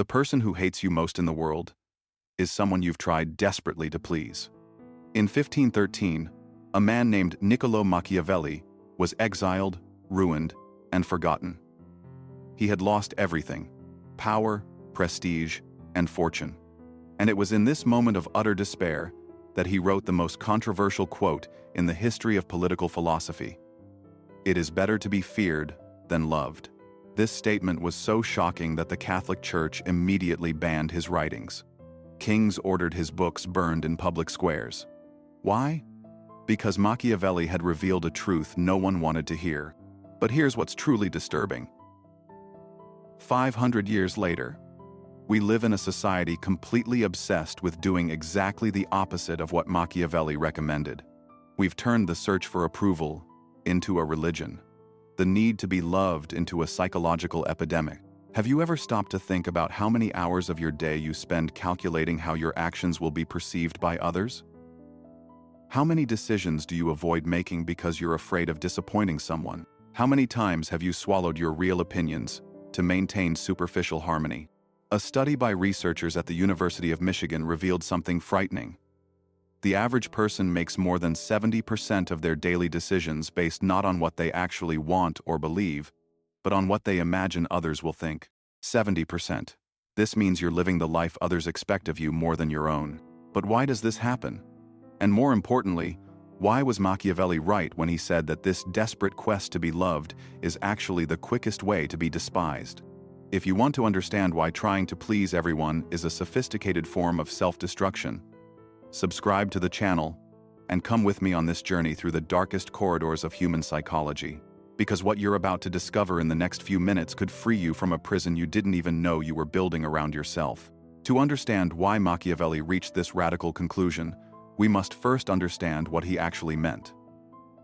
The person who hates you most in the world is someone you've tried desperately to please. In 1513, a man named Niccolò Machiavelli was exiled, ruined, and forgotten. He had lost everything: power, prestige, and fortune. And it was in this moment of utter despair that he wrote the most controversial quote in the history of political philosophy: "It is better to be feared than loved." This statement was so shocking that the Catholic Church immediately banned his writings. Kings ordered his books burned in public squares. Why? Because Machiavelli had revealed a truth no one wanted to hear. But here's what's truly disturbing. 500 years later, we live in a society completely obsessed with doing exactly the opposite of what Machiavelli recommended. We've turned the search for approval into a religion, the need to be loved into a psychological epidemic. Have you ever stopped to think about how many hours of your day you spend calculating how your actions will be perceived by others? How many decisions do you avoid making because you're afraid of disappointing someone? How many times have you swallowed your real opinions to maintain superficial harmony? A study by researchers at the University of Michigan revealed something frightening. The average person makes more than 70% of their daily decisions based not on what they actually want or believe, but on what they imagine others will think. 70%. This means you're living the life others expect of you more than your own. But why does this happen? And more importantly, why was Machiavelli right when he said that this desperate quest to be loved is actually the quickest way to be despised? If you want to understand why trying to please everyone is a sophisticated form of self-destruction, subscribe to the channel and come with me on this journey through the darkest corridors of human psychology. Because what you're about to discover in the next few minutes could free you from a prison you didn't even know you were building around yourself. To understand why Machiavelli reached this radical conclusion, we must first understand what he actually meant.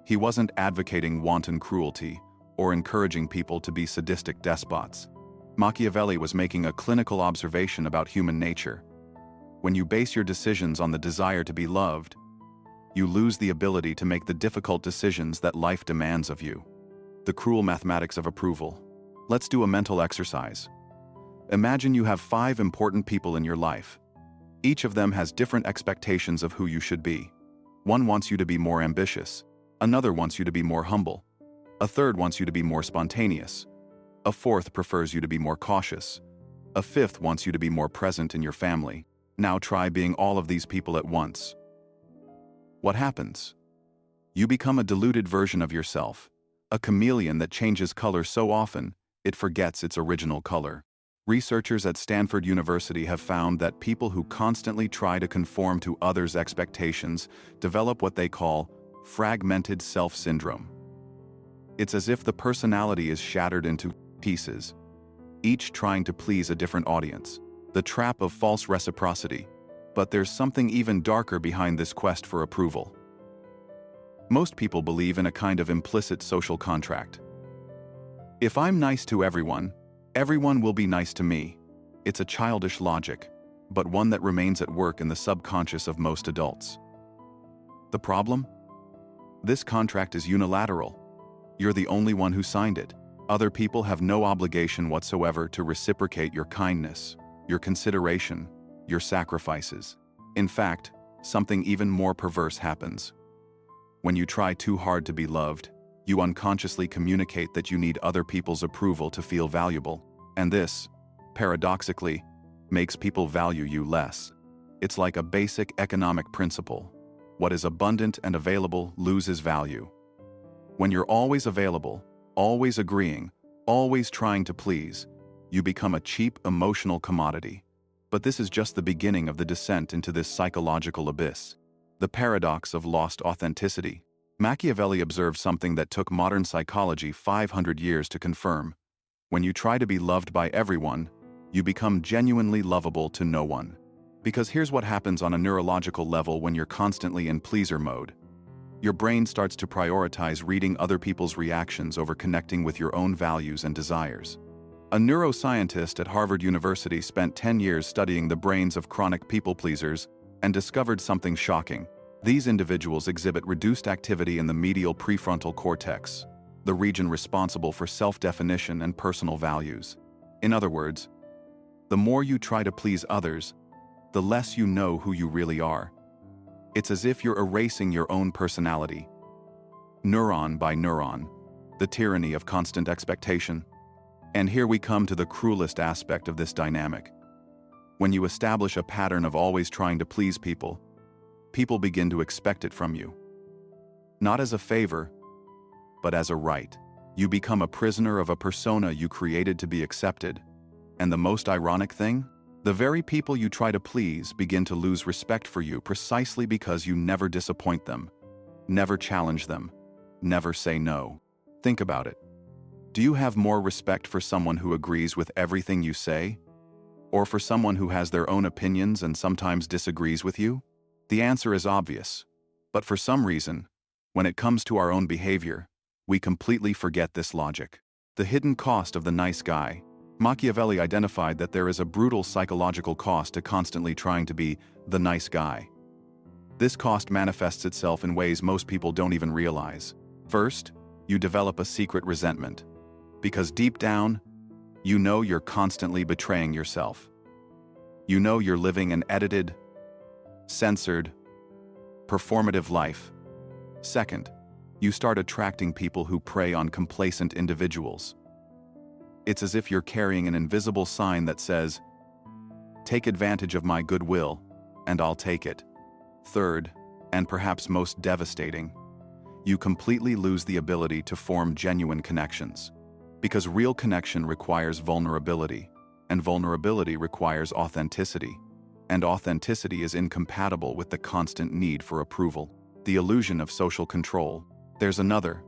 He wasn't advocating wanton cruelty or encouraging people to be sadistic despots. Machiavelli was making a clinical observation about human nature. When you base your decisions on the desire to be loved, you lose the ability to make the difficult decisions that life demands of you. The cruel mathematics of approval. Let's do a mental exercise. Imagine you have 5 important people in your life. Each of them has different expectations of who you should be. One wants you to be more ambitious. Another wants you to be more humble. A third wants you to be more spontaneous. A fourth prefers you to be more cautious. A fifth wants you to be more present in your family. Now try being all of these people at once. What happens? You become a diluted version of yourself, a chameleon that changes color so often it forgets its original color. Researchers at Stanford University have found that people who constantly try to conform to others' expectations develop what they call fragmented self-syndrome. It's as if the personality is shattered into pieces, each trying to please a different audience. The trap of false reciprocity. But there's something even darker behind this quest for approval. Most people believe in a kind of implicit social contract. If I'm nice to everyone, everyone will be nice to me. It's a childish logic, but one that remains at work in the subconscious of most adults. The problem? This contract is unilateral. You're the only one who signed it. Other people have no obligation whatsoever to reciprocate your kindness, your consideration, your sacrifices. In fact, something even more perverse happens. When you try too hard to be loved, you unconsciously communicate that you need other people's approval to feel valuable. And this, paradoxically, makes people value you less. It's like a basic economic principle. What is abundant and available loses value. When you're always available, always agreeing, always trying to please, you become a cheap emotional commodity. But this is just the beginning of the descent into this psychological abyss. The paradox of lost authenticity. Machiavelli observed something that took modern psychology 500 years to confirm. When you try to be loved by everyone, you become genuinely lovable to no one. Because here's what happens on a neurological level when you're constantly in pleaser mode. Your brain starts to prioritize reading other people's reactions over connecting with your own values and desires. A neuroscientist at Harvard University spent 10 years studying the brains of chronic people-pleasers and discovered something shocking. These individuals exhibit reduced activity in the medial prefrontal cortex, the region responsible for self-definition and personal values. In other words, The more you try to please others, the less you know who you really are. It's as if you're erasing your own personality. Neuron by neuron, the tyranny of constant expectation. And here we come to the cruelest aspect of this dynamic. When you establish a pattern of always trying to please people, people begin to expect it from you. Not as a favor, but as a right. You become a prisoner of a persona you created to be accepted. And the most ironic thing? The very people you try to please begin to lose respect for you precisely because you never disappoint them, never challenge them, never say no. Think about it. Do you have more respect for someone who agrees with everything you say? Or for someone who has their own opinions and sometimes disagrees with you? The answer is obvious. But for some reason, when it comes to our own behavior, we completely forget this logic. The hidden cost of the nice guy. Machiavelli identified that there is a brutal psychological cost to constantly trying to be the nice guy. This cost manifests itself in ways most people don't even realize. First, you develop a secret resentment. Because deep down, you know you're constantly betraying yourself. You know you're living an edited, censored, performative life. Second, you start attracting people who prey on complacent individuals. It's as if you're carrying an invisible sign that says, "Take advantage of my goodwill, and I'll take it." Third, and perhaps most devastating, you completely lose the ability to form genuine connections. Because real connection requires vulnerability, and vulnerability requires authenticity. And authenticity is incompatible with the constant need for approval, the illusion of social control. There's another,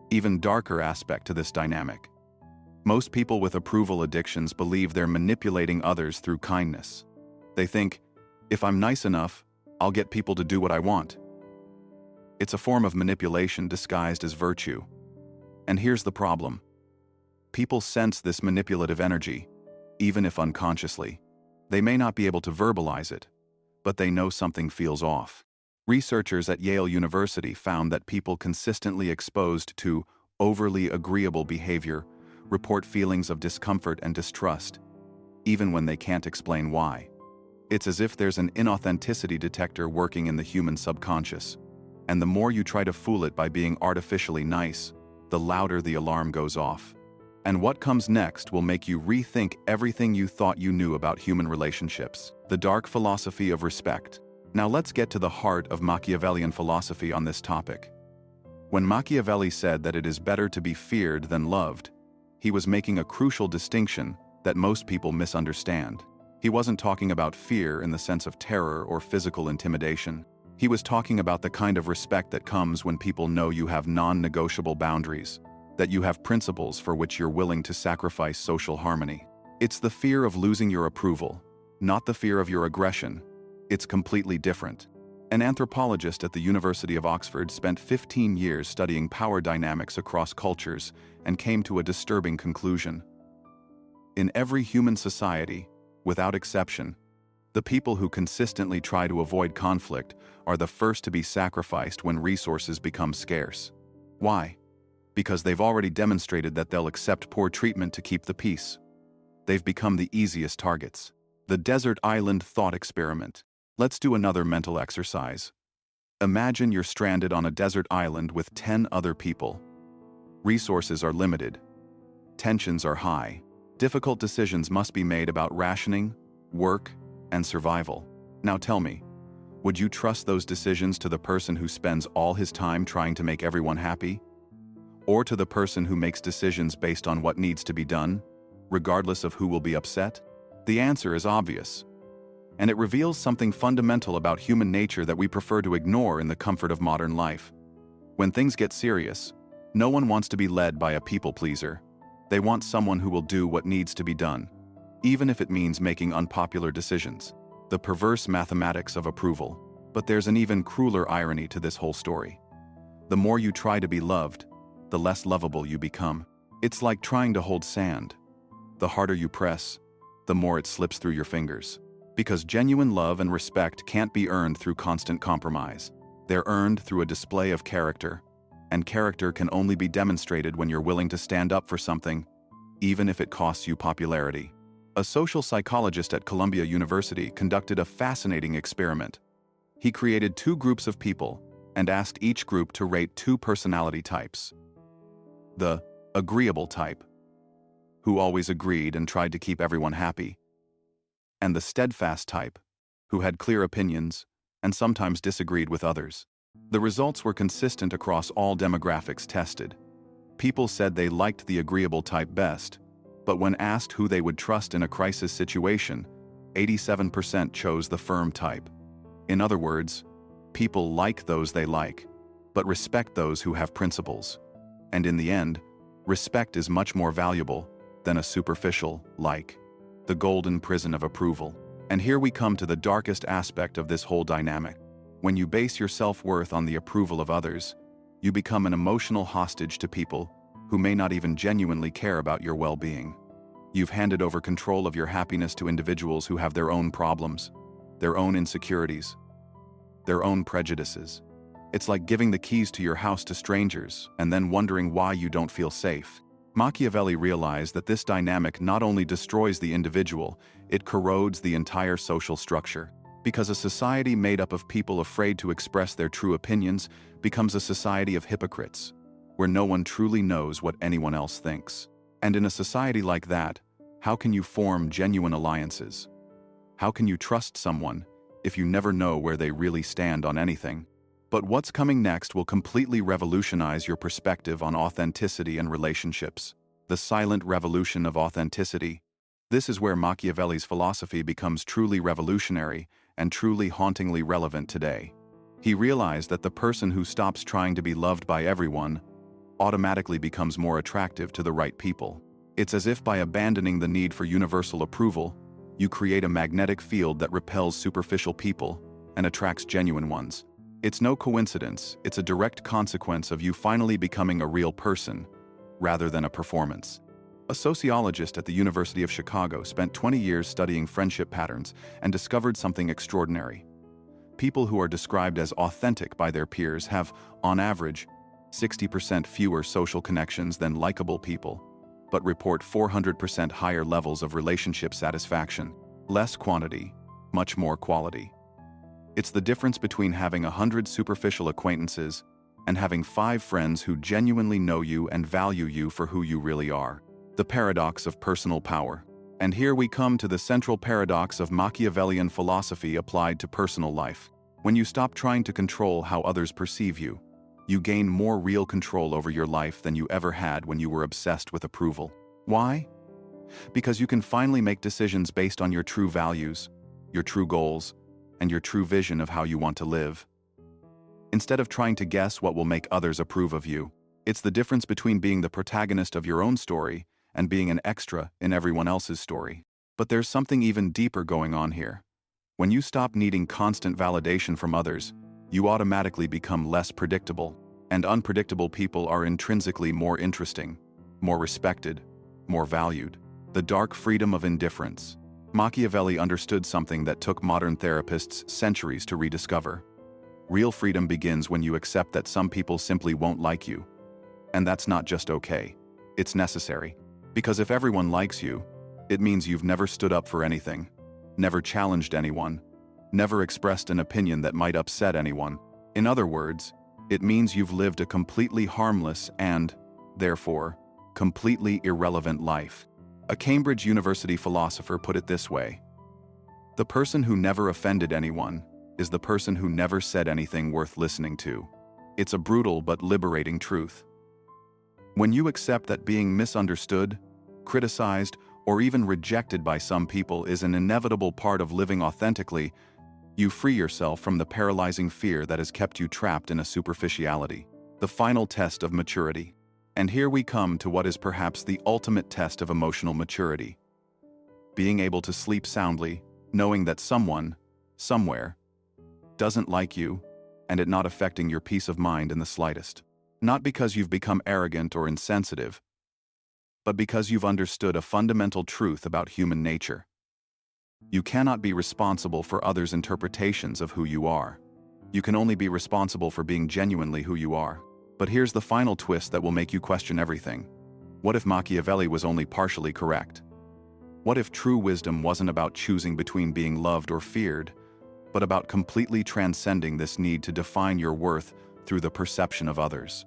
even darker aspect to this dynamic. Most people with approval addictions believe they're manipulating others through kindness. They think, if I'm nice enough, I'll get people to do what I want. It's a form of manipulation disguised as virtue. And here's the problem. People sense this manipulative energy, even if unconsciously. They may not be able to verbalize it, but they know something feels off. Researchers at Yale University found that people consistently exposed to overly agreeable behavior report feelings of discomfort and distrust, even when they can't explain why. It's as if there's an inauthenticity detector working in the human subconscious. And the more you try to fool it by being artificially nice, the louder the alarm goes off. And what comes next will make you rethink everything you thought you knew about human relationships. The dark philosophy of respect. Now let's get to the heart of Machiavellian philosophy on this topic. When Machiavelli said that it is better to be feared than loved, he was making a crucial distinction that most people misunderstand. He wasn't talking about fear in the sense of terror or physical intimidation. He was talking about the kind of respect that comes when people know you have non-negotiable boundaries, that you have principles for which you're willing to sacrifice social harmony. It's the fear of losing your approval, not the fear of your aggression. It's completely different. An anthropologist at the University of Oxford spent 15 years studying power dynamics across cultures and came to a disturbing conclusion. In every human society, without exception, the people who consistently try to avoid conflict are the first to be sacrificed when resources become scarce. Why? Because they've already demonstrated that they'll accept poor treatment to keep the peace. They've become the easiest targets. The desert island thought experiment. Let's do another mental exercise. Imagine you're stranded on a desert island with 10 other people. Resources are limited. Tensions are high. Difficult decisions must be made about rationing, work, and survival. Now tell me, would you trust those decisions to the person who spends all his time trying to make everyone happy? Or to the person who makes decisions based on what needs to be done, regardless of who will be upset? The answer is obvious. And it reveals something fundamental about human nature that we prefer to ignore in the comfort of modern life. When things get serious, no one wants to be led by a people pleaser. They want someone who will do what needs to be done, even if it means making unpopular decisions. The perverse mathematics of approval. But there's an even crueler irony to this whole story. The more you try to be loved, the less lovable you become. It's like trying to hold sand. The harder you press, the more it slips through your fingers. Because genuine love and respect can't be earned through constant compromise. They're earned through a display of character. And character can only be demonstrated when you're willing to stand up for something, even if it costs you popularity. A social psychologist at Columbia University conducted a fascinating experiment. He created two groups of people and asked each group to rate two personality types. The agreeable type, who always agreed and tried to keep everyone happy, and the steadfast type, who had clear opinions and sometimes disagreed with others. The results were consistent across all demographics tested. People said they liked the agreeable type best, but when asked who they would trust in a crisis situation, 87% chose the firm type. In other words, people like those they like, but respect those who have principles. And in the end, respect is much more valuable than a superficial like. The golden prison of approval. And here we come to the darkest aspect of this whole dynamic. When you base your self-worth on the approval of others, you become an emotional hostage to people who may not even genuinely care about your well-being. You've handed over control of your happiness to individuals who have their own problems, their own insecurities, their own prejudices. It's like giving the keys to your house to strangers and then wondering why you don't feel safe. Machiavelli realized that this dynamic not only destroys the individual, it corrodes the entire social structure. Because a society made up of people afraid to express their true opinions becomes a society of hypocrites, where no one truly knows what anyone else thinks. And in a society like that, how can you form genuine alliances? How can you trust someone if you never know where they really stand on anything? But what's coming next will completely revolutionize your perspective on authenticity and relationships. The silent revolution of authenticity. This is where Machiavelli's philosophy becomes truly revolutionary and truly hauntingly relevant today. He realized that the person who stops trying to be loved by everyone automatically becomes more attractive to the right people. It's as if by abandoning the need for universal approval, you create a magnetic field that repels superficial people and attracts genuine ones. It's no coincidence, it's a direct consequence of you finally becoming a real person, rather than a performance. A sociologist at the University of Chicago spent 20 years studying friendship patterns and discovered something extraordinary. People who are described as authentic by their peers have, on average, 60% fewer social connections than likable people, but report 400% higher levels of relationship satisfaction. Less quantity, much more quality. It's the difference between having 100 superficial acquaintances and having 5 friends who genuinely know you and value you for who you really are. The paradox of personal power. And here we come to the central paradox of Machiavellian philosophy applied to personal life. When you stop trying to control how others perceive you, you gain more real control over your life than you ever had when you were obsessed with approval. Why? Because you can finally make decisions based on your true values, your true goals, and your true vision of how you want to live. Instead of trying to guess what will make others approve of you, it's the difference between being the protagonist of your own story and being an extra in everyone else's story. But there's something even deeper going on here. When you stop needing constant validation from others, you automatically become less predictable, and unpredictable people are intrinsically more interesting, more respected, more valued. The dark freedom of indifference. Machiavelli understood something that took modern therapists centuries to rediscover. Real freedom begins when you accept that some people simply won't like you. And that's not just okay. It's necessary. Because if everyone likes you, it means you've never stood up for anything, never challenged anyone, never expressed an opinion that might upset anyone. In other words, it means you've lived a completely harmless and, therefore, completely irrelevant life. A Cambridge University philosopher put it this way: the person who never offended anyone is the person who never said anything worth listening to. It's a brutal but liberating truth. When you accept that being misunderstood, criticized, or even rejected by some people is an inevitable part of living authentically, you free yourself from the paralyzing fear that has kept you trapped in a superficiality. The final test of maturity. And here we come to what is perhaps the ultimate test of emotional maturity. Being able to sleep soundly, knowing that someone, somewhere, doesn't like you, and it not affecting your peace of mind in the slightest. Not because you've become arrogant or insensitive, but because you've understood a fundamental truth about human nature. You cannot be responsible for others' interpretations of who you are. You can only be responsible for being genuinely who you are. But here's the final twist that will make you question everything. What if Machiavelli was only partially correct? What if true wisdom wasn't about choosing between being loved or feared, but about completely transcending this need to define your worth through the perception of others?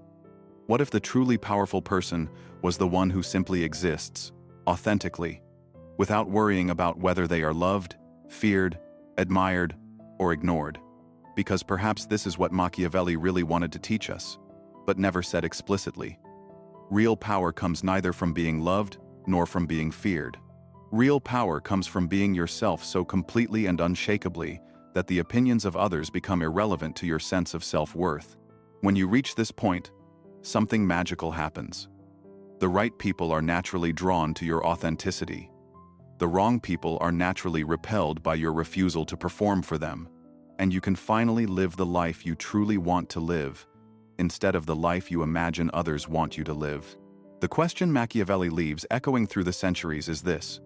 What if the truly powerful person was the one who simply exists, authentically, without worrying about whether they are loved, feared, admired, or ignored? Because perhaps this is what Machiavelli really wanted to teach us, but never said explicitly. Real power comes neither from being loved nor from being feared. Real power comes from being yourself so completely and unshakably that the opinions of others become irrelevant to your sense of self-worth. When you reach this point, something magical happens. The right people are naturally drawn to your authenticity. The wrong people are naturally repelled by your refusal to perform for them, and you can finally live the life you truly want to live, instead of the life you imagine others want you to live. The question Machiavelli leaves echoing through the centuries is this: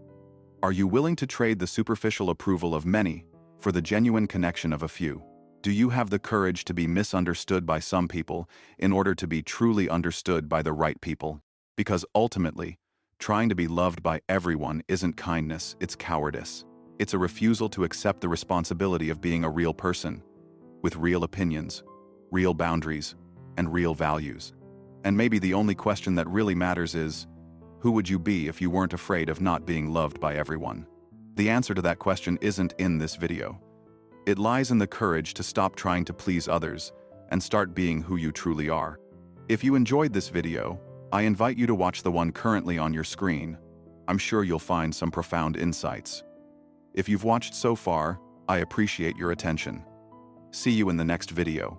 are you willing to trade the superficial approval of many for the genuine connection of a few? Do you have the courage to be misunderstood by some people in order to be truly understood by the right people? Because ultimately, trying to be loved by everyone isn't kindness, it's cowardice. It's a refusal to accept the responsibility of being a real person, with real opinions, real boundaries, and real values. And maybe the only question that really matters is, who would you be if you weren't afraid of not being loved by everyone? The answer to that question isn't in this video. It lies in the courage to stop trying to please others and start being who you truly are. If you enjoyed this video, I invite you to watch the one currently on your screen. I'm sure you'll find some profound insights. If you've watched so far, I appreciate your attention. See you in the next video.